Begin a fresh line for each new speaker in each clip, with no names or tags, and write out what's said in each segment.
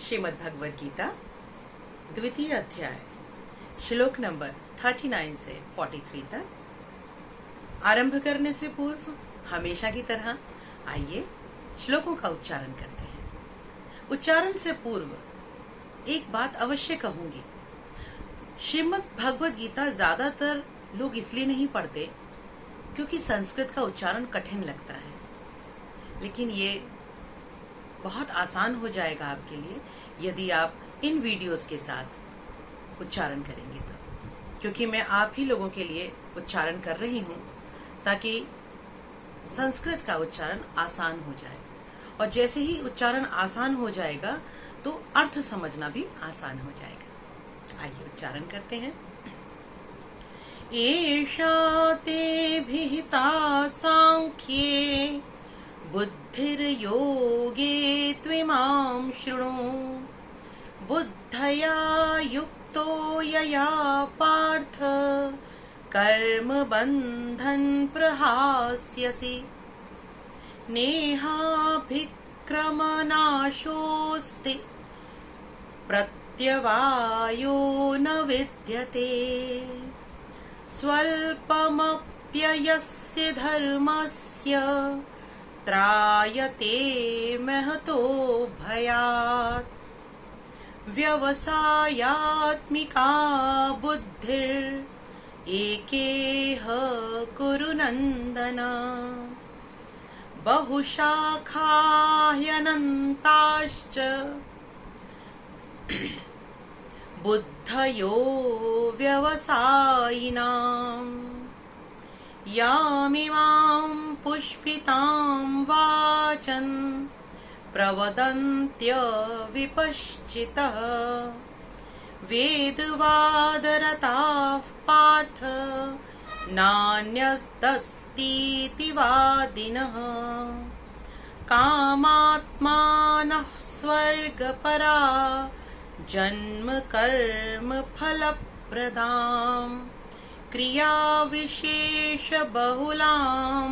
श्रीमद् भगवद गीता द्वितीय अध्याय श्लोक नंबर 39 से 43 तक। आरंभ करने से पूर्व हमेशा की तरह आइए श्लोकों का उच्चारण करते हैं। उच्चारण से पूर्व एक बात अवश्य कहूंगी। श्रीमद् भगवद गीता ज्यादातर लोग इसलिए नहीं पढ़ते क्योंकि संस्कृत का उच्चारण कठिन लगता है, लेकिन ये बहुत आसान हो जाएगा आपके लिए यदि आप इन वीडियोस के साथ उच्चारण करेंगे तो, क्योंकि मैं आप ही लोगों के लिए उच्चारण कर रही हूँ ताकि संस्कृत का उच्चारण आसान हो जाए, और जैसे ही उच्चारण आसान हो जाएगा तो अर्थ समझना भी आसान हो जाएगा। आइए उच्चारण करते हैं। एषा ते विहिता सांख्ये बुद्धिर्योगे त्विमां शृणु बुद्धया युक्तो यया पार्थ कर्म बन्धन प्रहास्यसि नेहाभिक्रमनाशोऽस्ति प्रत्यवायो न विद्यते स्वल्पमप्ययस्य धर्मस्य त्रायते महतो भयात् व्यवसायात्मिका बुद्धिर् एकेह कुरु नन्दन बहुशाखा ह्यनन्ताश्च बुद्धयो व्यवसायिनाम् यामिमां पुष्पितां वाचन् प्रवदन्त्य विपश्चितः वेदवादरताः पार्थ नान्यदस्तीति वादिनः कामात्मानः स्वर्गपरा जन्म कर्म फलप्रदाम् क्रिया विशेष बहुलां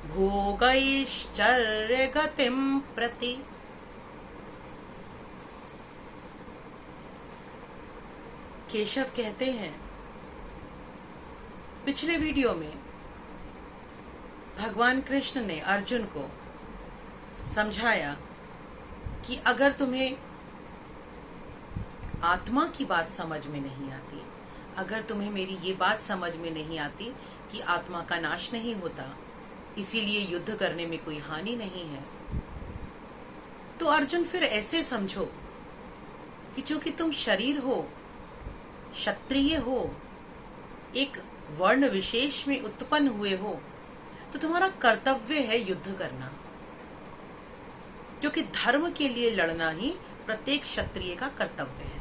भोगैश्चर्य गतिं प्रति। केशव कहते हैं, पिछले वीडियो में भगवान कृष्ण ने अर्जुन को समझाया कि अगर तुम्हें आत्मा की बात समझ में नहीं आती, अगर तुम्हें मेरी ये बात समझ में नहीं आती कि आत्मा का नाश नहीं होता, इसीलिए युद्ध करने में कोई हानि नहीं है, तो अर्जुन फिर ऐसे समझो कि चूंकि तुम शरीर हो, क्षत्रिय हो, एक वर्ण विशेष में उत्पन्न हुए हो, तो तुम्हारा कर्तव्य है युद्ध करना, क्योंकि धर्म के लिए लड़ना ही प्रत्येक क्षत्रिय का कर्तव्य है।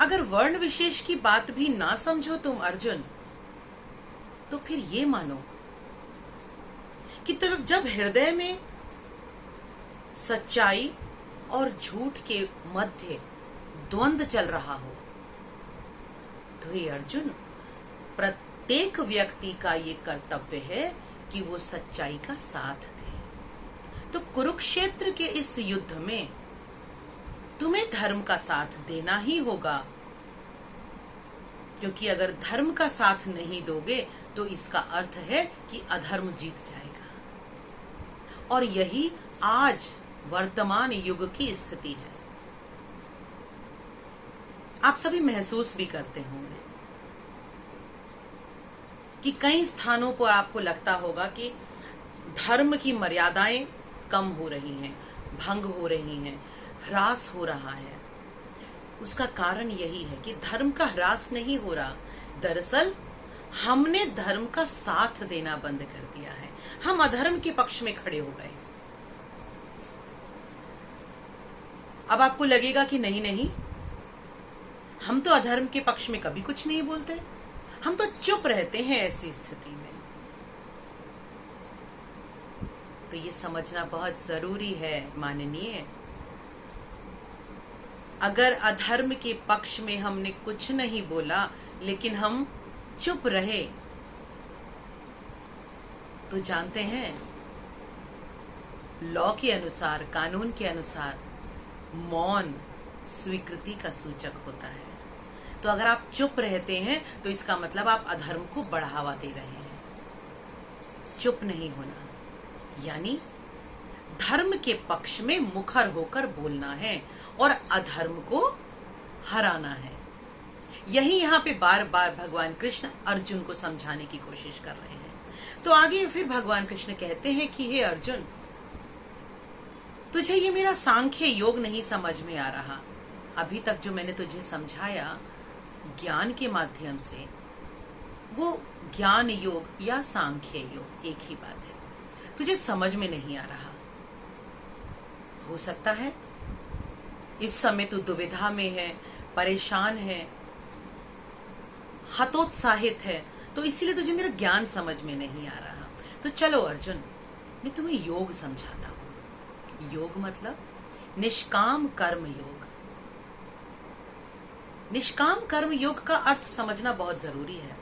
अगर वर्ण विशेष की बात भी ना समझो तुम अर्जुन, तो फिर ये मानो कि तुम जब हृदय में सच्चाई और झूठ के मध्य द्वंद्व चल रहा हो, तो ये अर्जुन प्रत्येक व्यक्ति का ये कर्तव्य है कि वो सच्चाई का साथ दे। तो कुरुक्षेत्र के इस युद्ध में तुम्हें धर्म का साथ देना ही होगा, क्योंकि अगर धर्म का साथ नहीं दोगे तो इसका अर्थ है कि अधर्म जीत जाएगा, और यही आज वर्तमान युग की स्थिति है। आप सभी महसूस भी करते होंगे कि कई स्थानों पर आपको लगता होगा कि धर्म की मर्यादाएं कम हो रही हैं, भंग हो रही हैं, ह्रास हो रहा है। उसका कारण यही है कि धर्म का ह्रास नहीं हो रहा, दरअसल हमने धर्म का साथ देना बंद कर दिया है, हम अधर्म के पक्ष में खड़े हो गए। अब आपको लगेगा कि नहीं नहीं, हम तो अधर्म के पक्ष में कभी कुछ नहीं बोलते, हम तो चुप रहते हैं ऐसी स्थिति में। तो ये समझना बहुत जरूरी है माननीय, अगर अधर्म के पक्ष में हमने कुछ नहीं बोला लेकिन हम चुप रहे, तो जानते हैं लॉ के अनुसार, कानून के अनुसार मौन स्वीकृति का सूचक होता है। तो अगर आप चुप रहते हैं तो इसका मतलब आप अधर्म को बढ़ावा दे रहे हैं। चुप नहीं होना यानी धर्म के पक्ष में मुखर होकर बोलना है और अधर्म को हराना है। यही यहाँ पे बार बार भगवान कृष्ण अर्जुन को समझाने की कोशिश कर रहे हैं। तो आगे फिर भगवान कृष्ण कहते हैं कि हे अर्जुन, तुझे ये मेरा सांख्य योग नहीं समझ में आ रहा। अभी तक जो मैंने तुझे समझाया ज्ञान के माध्यम से, वो ज्ञान योग या सांख्य योग एक ही बात है, तुझे समझ में नहीं आ रहा। हो सकता है इस समय तू दुविधा में है, परेशान है, हतोत्साहित है, तो इसीलिए तुझे मेरा ज्ञान समझ में नहीं आ रहा। तो चलो अर्जुन, मैं तुम्हें योग समझाता हूं। योग मतलब निष्काम कर्म योग। निष्काम कर्म योग का अर्थ समझना बहुत जरूरी है,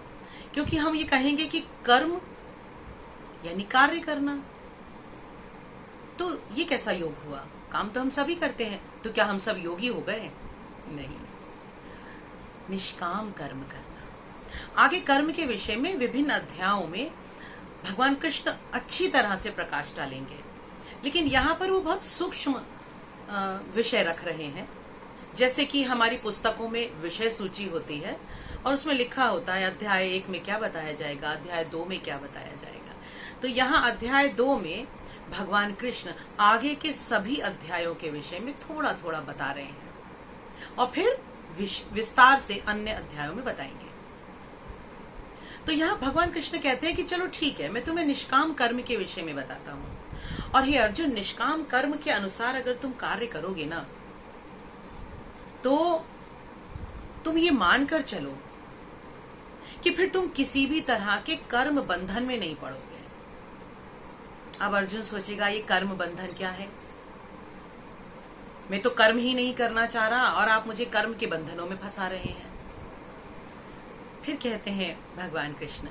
क्योंकि हम ये कहेंगे कि कर्म यानी कार्य करना, तो ये कैसा योग हुआ? काम तो हम सभी करते हैं, तो क्या हम सब योगी हो गए? नहीं, निष्काम कर्म करना। आगे कर्म के विषय में विभिन्न अध्यायों में भगवान कृष्ण अच्छी तरह से प्रकाश डालेंगे, लेकिन यहाँ पर वो बहुत सूक्ष्म विषय रख रहे हैं। जैसे कि हमारी पुस्तकों में विषय सूची होती है और उसमें लिखा होता है अध्याय 1 में क्या बताया जाएगा, अध्याय 2 में क्या बताया जाएगा। तो यहाँ अध्याय 2 में भगवान कृष्ण आगे के सभी अध्यायों के विषय में थोड़ा थोड़ा बता रहे हैं और फिर विस्तार से अन्य अध्यायों में बताएंगे। तो यहाँ भगवान कृष्ण कहते हैं कि चलो ठीक है, मैं तुम्हें निष्काम कर्म के विषय में बताता हूँ। और हे अर्जुन, निष्काम कर्म के अनुसार अगर तुम कार्य करोगे ना, तो तुम ये मानकर चलो कि फिर तुम किसी भी तरह के कर्म बंधन में नहीं पड़ोगे। अब अर्जुन सोचेगा ये कर्म बंधन क्या है? मैं तो कर्म ही नहीं करना चाह रहा और आप मुझे कर्म के बंधनों में फंसा रहे हैं। फिर कहते हैं भगवान कृष्ण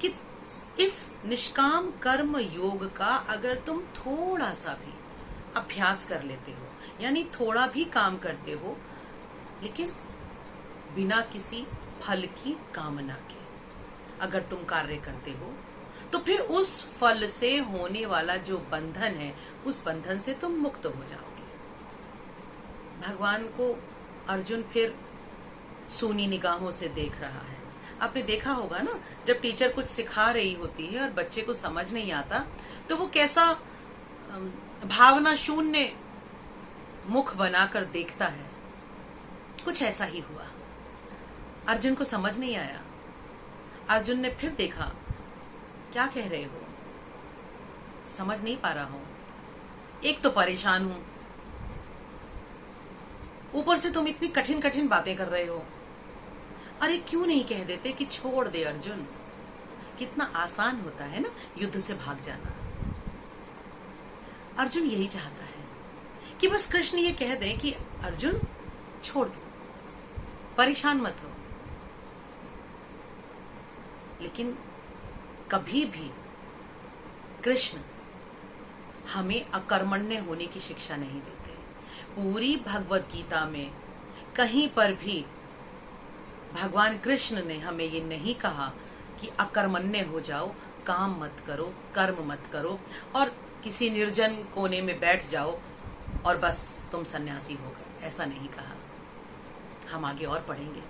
कि इस निष्काम कर्म योग का अगर तुम थोड़ा सा भी अभ्यास कर लेते हो, यानी थोड़ा भी काम करते हो, लेकिन बिना किसी फल की कामना के अगर तुम कार्य करते हो, तो फिर उस फल से होने वाला जो बंधन है, उस बंधन से तुम मुक्त हो जाओगे। भगवान को अर्जुन फिर सूनी निगाहों से देख रहा है। आपने देखा होगा ना, जब टीचर कुछ सिखा रही होती है और बच्चे को समझ नहीं आता, तो वो कैसा भावना शून्य मुख बनाकर देखता है। कुछ ऐसा ही हुआ। अर्जुन को समझ नहीं आया। अर्जुन ने फिर देखा, क्या कह रहे हो? समझ नहीं पा रहा हूं। एक तो परेशान हूं, ऊपर से तुम इतनी कठिन कठिन बातें कर रहे हो। अरे क्यों नहीं कह देते कि छोड़ दे अर्जुन? कितना आसान होता है ना युद्ध से भाग जाना। अर्जुन यही चाहता है कि बस कृष्ण ये कह दें कि अर्जुन छोड़ दो, परेशान मत हो। लेकिन कभी भी कृष्ण हमें अकर्मण्य होने की शिक्षा नहीं देते। पूरी भगवत गीता में कहीं पर भी भगवान कृष्ण ने हमें ये नहीं कहा कि अकर्मण्य हो जाओ, काम मत करो, कर्म मत करो और किसी निर्जन कोने में बैठ जाओ और बस तुम सन्यासी हो गए। ऐसा नहीं कहा। हम आगे और पढ़ेंगे।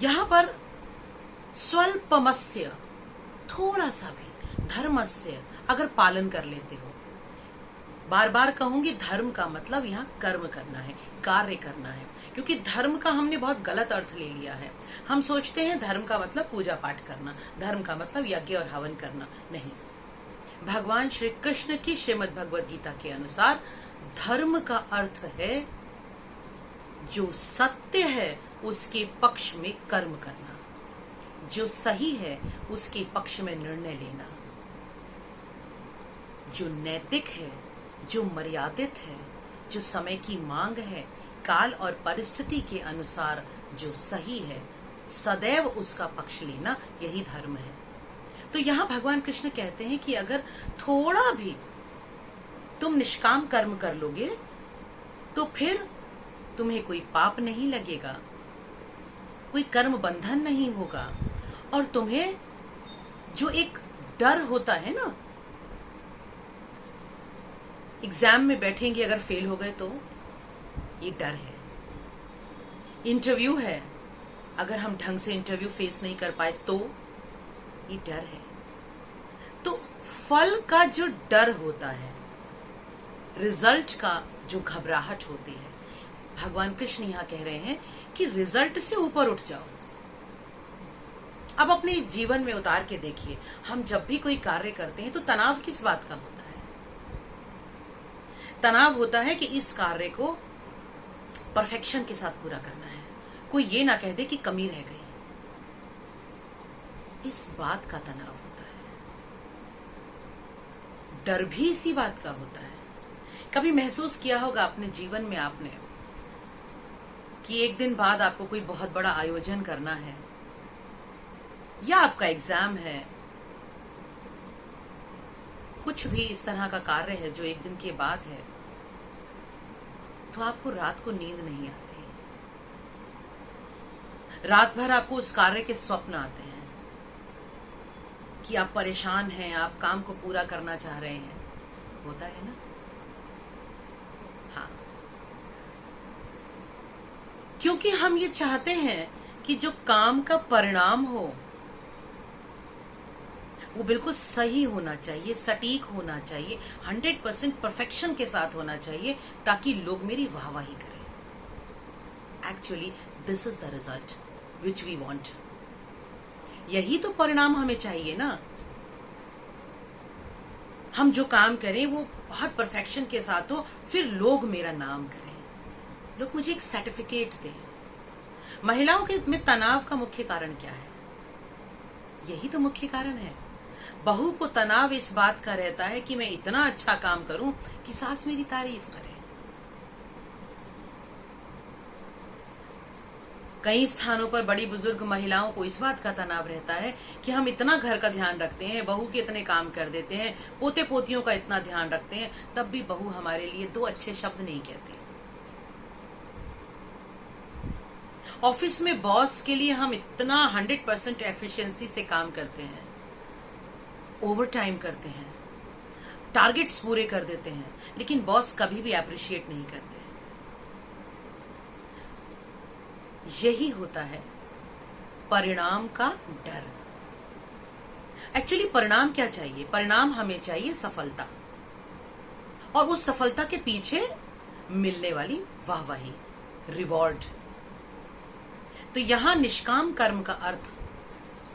यहां पर स्वल्पमस्य, थोड़ा सा भी धर्मस्य अगर पालन कर लेते हो, बार बार कहूंगी धर्म का मतलब यहाँ कर्म करना है, कार्य करना है, क्योंकि धर्म का हमने बहुत गलत अर्थ ले लिया है। हम सोचते हैं धर्म का मतलब पूजा पाठ करना, धर्म का मतलब यज्ञ और हवन करना। नहीं, भगवान श्री कृष्ण की श्रीमद् भगवद गीता के अनुसार धर्म का अर्थ है जो सत्य है उसके पक्ष में कर्म करना, जो सही है उसके पक्ष में निर्णय लेना, जो नैतिक है, जो मर्यादित है, जो समय की मांग है, काल और परिस्थिति के अनुसार जो सही है, सदैव उसका पक्ष लेना, यही धर्म है। तो यहाँ भगवान कृष्ण कहते हैं कि अगर थोड़ा भी तुम निष्काम कर्म कर लोगे तो फिर तुम्हें कोई पाप नहीं लगेगा, कोई कर्म बंधन नहीं होगा, और तुम्हें जो एक डर होता है ना, एग्जाम में बैठेंगे अगर फेल हो गए तो ये डर है, इंटरव्यू है अगर हम ढंग से इंटरव्यू फेस नहीं कर पाए तो ये डर है। तो फल का जो डर होता है, रिजल्ट का जो घबराहट होती है, भगवान कृष्ण यहां कह रहे हैं कि रिजल्ट से ऊपर उठ जाओ। अब अपने जीवन में उतार के देखिए, हम जब भी कोई कार्य करते हैं तो तनाव किस बात का होता है? तनाव होता है कि इस कार्य को परफेक्शन के साथ पूरा करना है, कोई ये ना कह दे कि कमी रह गई, इस बात का तनाव होता है। डर भी इसी बात का होता है। कभी महसूस किया होगा अपने जीवन में आपने कि एक दिन बाद आपको कोई बहुत बड़ा आयोजन करना है, या आपका एग्जाम है, कुछ भी इस तरह का कार्य है जो एक दिन के बाद है, तो आपको रात को नींद नहीं आती, रात भर आपको उस कार्य के स्वप्न आते हैं कि आप परेशान हैं, आप काम को पूरा करना चाह रहे हैं, होता है ना? हाँ, क्योंकि हम ये चाहते हैं कि जो काम का परिणाम हो वो बिल्कुल सही होना चाहिए, सटीक होना चाहिए, 100% परफेक्शन के साथ होना चाहिए, ताकि लोग मेरी वाहवाही करें। Actually this is the result which we want. यही तो परिणाम हमें चाहिए ना। हम जो काम करें वो बहुत परफेक्शन के साथ हो, फिर लोग मेरा नाम करें, लोग मुझे एक सर्टिफिकेट दें। महिलाओं के में तनाव का मुख्य कारण क्या है? यही तो मुख्य कारण है। बहू को तनाव इस बात का रहता है कि मैं इतना अच्छा काम करूं कि सास मेरी तारीफ करे। कई स्थानों पर बड़ी बुजुर्ग महिलाओं को इस बात का तनाव रहता है कि हम इतना घर का ध्यान रखते हैं, बहू के इतने काम कर देते हैं, पोते पोतियों का इतना ध्यान रखते हैं, तब भी बहू हमारे लिए दो अच्छे शब्द नहीं कहती। ऑफिस में बॉस के लिए हम इतना 100% एफिशिएंसी से काम करते हैं, ओवर टाइम करते हैं, टारगेट्स पूरे कर देते हैं, लेकिन बॉस कभी भी अप्रिशिएट नहीं करते। यही होता है परिणाम का डर। एक्चुअली परिणाम क्या चाहिए? परिणाम हमें चाहिए सफलता, और उस सफलता के पीछे मिलने वाली वाहवाही, रिवॉर्ड। तो यहां निष्काम कर्म का अर्थ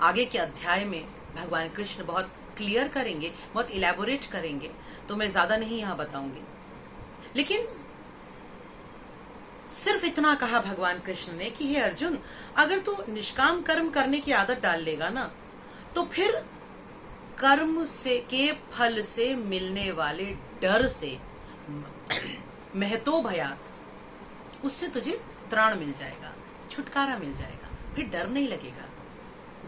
आगे के अध्याय में भगवान कृष्ण बहुत क्लियर करेंगे, बहुत इलेबोरेट करेंगे, तो मैं ज्यादा नहीं यहां बताऊंगी। लेकिन सिर्फ इतना कहा भगवान कृष्ण ने कि हे अर्जुन, अगर तू निष्काम कर्म करने की आदत डाल लेगा ना, तो फिर कर्म से के फल से मिलने वाले डर से महतो भयात, उससे तुझे त्राण मिल जाएगा, छुटकारा मिल जाएगा। फिर डर नहीं लगेगा,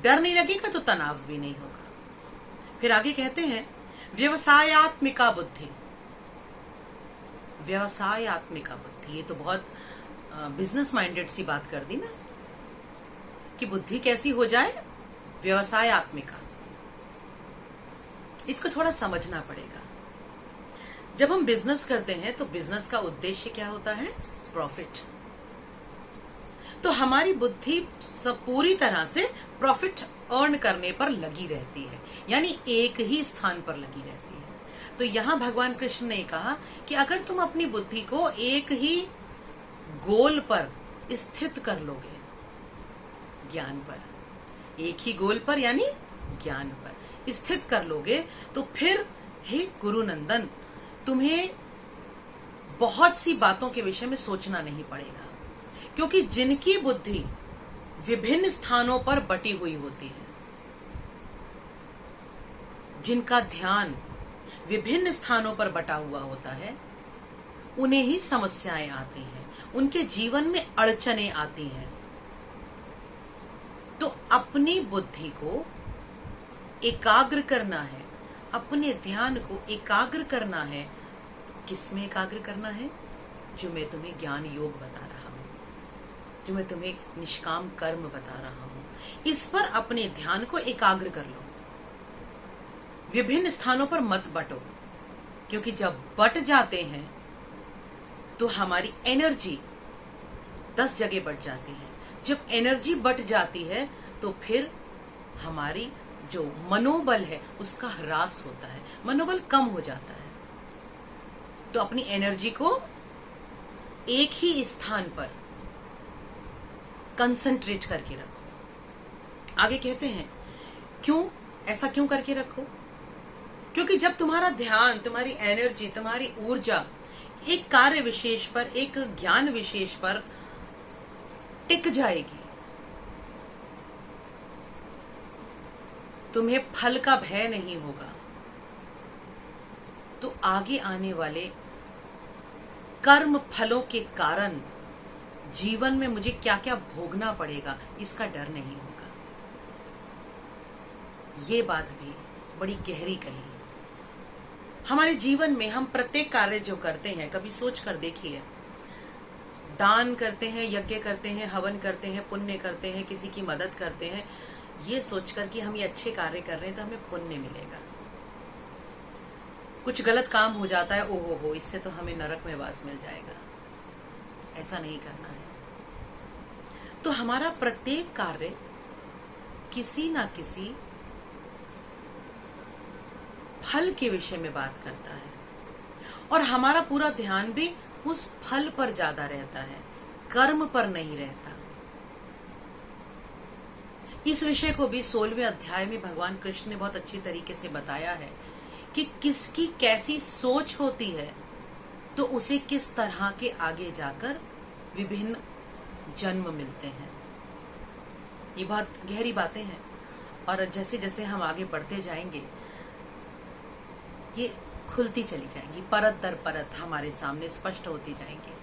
डर नहीं लगेगा तो तनाव भी नहीं होगा। फिर आगे कहते हैं व्यवसायत्मिका बुद्धि। व्यवसायत्मिका बुद्धि, ये तो बहुत बिजनेस माइंडेड सी बात कर दी ना, कि बुद्धि कैसी हो जाए? व्यवसायत्मिका। इसको थोड़ा समझना पड़ेगा। जब हम बिजनेस करते हैं तो बिजनेस का उद्देश्य क्या होता है? प्रॉफिट। तो हमारी बुद्धि सब पूरी तरह से प्रॉफिट अर्न करने पर लगी रहती है, यानी एक ही स्थान पर लगी रहती है। तो यहां भगवान कृष्ण ने कहा कि अगर तुम अपनी बुद्धि को एक ही गोल पर स्थित कर लोगे, ज्ञान पर, एक ही गोल पर यानी ज्ञान पर स्थित कर लोगे, तो फिर हे गुरुनंदन, तुम्हें बहुत सी बातों के विषय में सोचना नहीं पड़ेगा, क्योंकि जिनकी बुद्धि विभिन्न स्थानों पर बटी हुई होती है, जिनका ध्यान विभिन्न स्थानों पर बटा हुआ होता है, उन्हें ही समस्याएं आती हैं, उनके जीवन में अड़चनें आती हैं। तो अपनी बुद्धि को एकाग्र करना है, अपने ध्यान को एकाग्र करना है। किसमें एकाग्र करना है? जो मैं तुम्हें ज्ञान योग बता रहा हूं, जो मैं तुम्हें निष्काम कर्म बता रहा हूं, इस पर अपने ध्यान को एकाग्र कर लो। विभिन्न स्थानों पर मत बटो, क्योंकि जब बट जाते हैं तो हमारी एनर्जी 10 जगह बट जाती है। जब एनर्जी बट जाती है तो फिर हमारी जो मनोबल है उसका ह्रास होता है, मनोबल कम हो जाता है। तो अपनी एनर्जी को एक ही स्थान पर कंसंट्रेट करके रखो। आगे कहते हैं क्यों ऐसा क्यों करके रखो? क्योंकि जब तुम्हारा ध्यान, तुम्हारी एनर्जी, तुम्हारी ऊर्जा एक कार्य विशेष पर, एक ज्ञान विशेष पर टिक जाएगी, तुम्हें फल का भय नहीं होगा, तो आगे आने वाले कर्म फलों के कारण जीवन में मुझे क्या क्या भोगना पड़ेगा इसका डर नहीं होगा। ये बात भी बड़ी गहरी कही। हमारे जीवन में हम प्रत्येक कार्य जो करते हैं, कभी सोच कर देखिए, दान करते हैं, यज्ञ करते हैं, हवन करते हैं, पुण्य करते हैं, किसी की मदद करते हैं, ये सोचकर कि हम ये अच्छे कार्य कर रहे हैं तो हमें पुण्य मिलेगा। कुछ गलत काम हो जाता है, ओहो हो, इससे तो हमें नरक में वास मिल जाएगा। ऐसा नहीं करना है। तो हमारा प्रत्येक कार्य किसी ना किसी फल के विषय में बात करता है, और हमारा पूरा ध्यान भी उस फल पर ज्यादा रहता है, कर्म पर नहीं रहता। इस विषय को भी 16वें अध्याय में भगवान कृष्ण ने बहुत अच्छी तरीके से बताया है कि किसकी कैसी सोच होती है तो उसे किस तरह के आगे जाकर विभिन्न जन्म मिलते हैं। ये बहुत गहरी बातें हैं, और जैसे जैसे हम आगे बढ़ते जाएंगे ये खुलती चली जाएंगी, परत दर परत हमारे सामने स्पष्ट होती जाएंगी।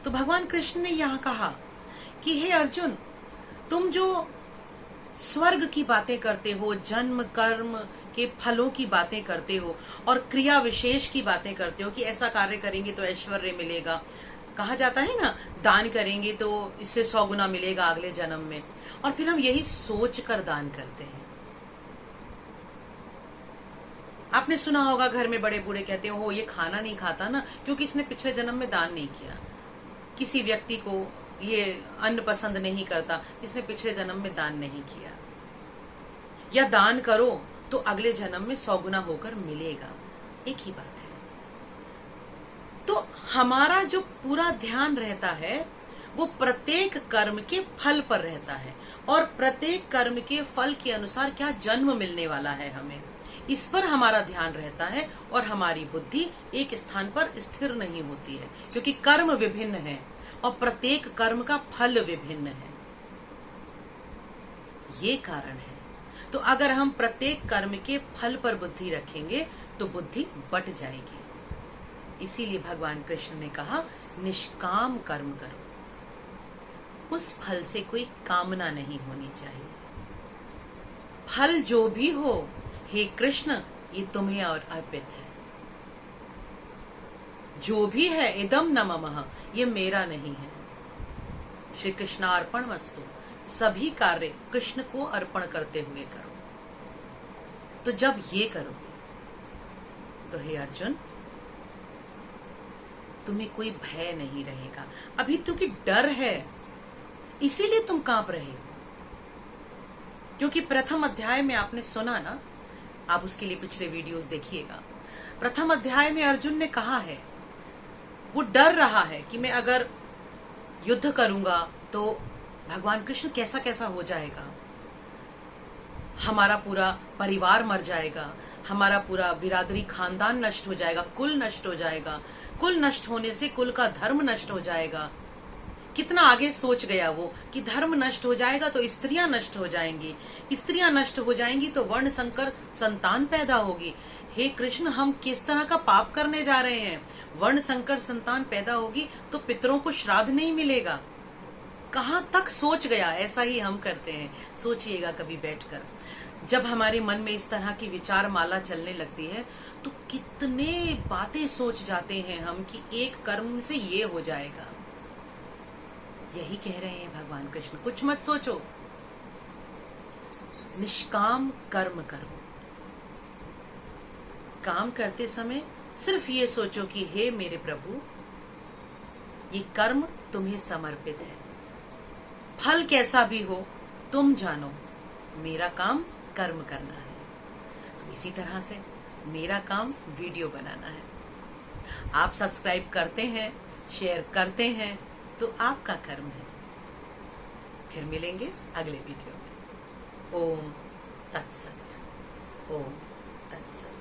तो भगवान कृष्ण ने यहाँ कहा कि हे अर्जुन, तुम जो स्वर्ग की बातें करते हो, जन्म कर्म के फलों की बातें करते हो, और क्रिया विशेष की बातें करते हो कि ऐसा कार्य करेंगे तो ऐश्वर्य मिलेगा। कहा जाता है ना, दान करेंगे तो इससे 100 गुना मिलेगा अगले जन्म में, और फिर हम यही सोच कर दान करते हैं। आपने सुना होगा, घर में बड़े बूढ़े कहते हो ये खाना नहीं खाता ना क्योंकि इसने पिछले जन्म में दान नहीं किया। किसी व्यक्ति को ये अन्न पसंद नहीं करता, इसने पिछले जन्म में दान नहीं किया। या दान करो तो अगले जन्म में 100 गुना होकर मिलेगा, एक ही बात है। तो हमारा जो पूरा ध्यान रहता है वो प्रत्येक कर्म के फल पर रहता है, और प्रत्येक कर्म के फल के अनुसार क्या जन्म मिलने वाला है हमें, इस पर हमारा ध्यान रहता है। और हमारी बुद्धि एक स्थान पर स्थिर नहीं होती है, क्योंकि कर्म विभिन्न है और प्रत्येक कर्म का फल विभिन्न है। ये कारण है। तो अगर हम प्रत्येक कर्म के फल पर बुद्धि रखेंगे तो बुद्धि बट जाएगी। इसीलिए भगवान कृष्ण ने कहा निष्काम कर्म करो, उस फल से कोई कामना नहीं होनी चाहिए। फल जो भी हो, हे कृष्ण, ये तुम्हें और अर्पित है। जो भी है इदम न ममः, ये मेरा नहीं है। श्री कृष्णार्पणमस्तु। सभी कार्य कृष्ण को अर्पण करते हुए करो। तो जब ये करोगे तो हे अर्जुन, तुम्हें कोई भय नहीं रहेगा। अभी क्योंकि डर है इसीलिए तुम कांप रहे हो। क्योंकि प्रथम अध्याय में आपने सुना ना, आप उसके लिए पिछले वीडियोस देखिएगा। प्रथम अध्याय में अर्जुन ने कहा है, वो डर रहा है कि मैं अगर युद्ध करूंगा तो भगवान कृष्ण कैसा कैसा हो जाएगा, हमारा पूरा परिवार मर जाएगा, हमारा पूरा बिरादरी खानदान नष्ट हो जाएगा, कुल नष्ट हो जाएगा, कुल नष्ट होने से कुल का धर्म नष्ट हो जाएगा। कितना आगे सोच गया वो कि धर्म नष्ट हो जाएगा तो स्त्रियां नष्ट हो जाएंगी, स्त्रियां नष्ट हो जाएंगी तो वर्ण संकर संतान पैदा होगी। हे कृष्ण, हम किस तरह का पाप करने जा रहे हैं? वर्ण संकर संतान पैदा होगी तो पितरों को श्राद्ध नहीं मिलेगा। कहां तक सोच गया। ऐसा ही हम करते हैं। सोचिएगा कभी बैठकर, जब हमारे मन में इस तरह की विचार माला चलने लगती है तो कितने बातें सोच जाते हैं हम कि एक कर्म से ये हो जाएगा। यही कह रहे हैं भगवान कृष्ण, कुछ मत सोचो, निष्काम कर्म करो। काम करते समय सिर्फ ये सोचो कि हे मेरे प्रभु, ये कर्म तुम्हें समर्पित है, फल कैसा भी हो तुम जानो, मेरा काम कर्म करना है। तो इसी तरह से मेरा काम वीडियो बनाना है। आप सब्सक्राइब करते हैं, शेयर करते हैं, तो आपका कर्म है। फिर मिलेंगे अगले वीडियो में। ओम तत्सत। ओम तत्सत।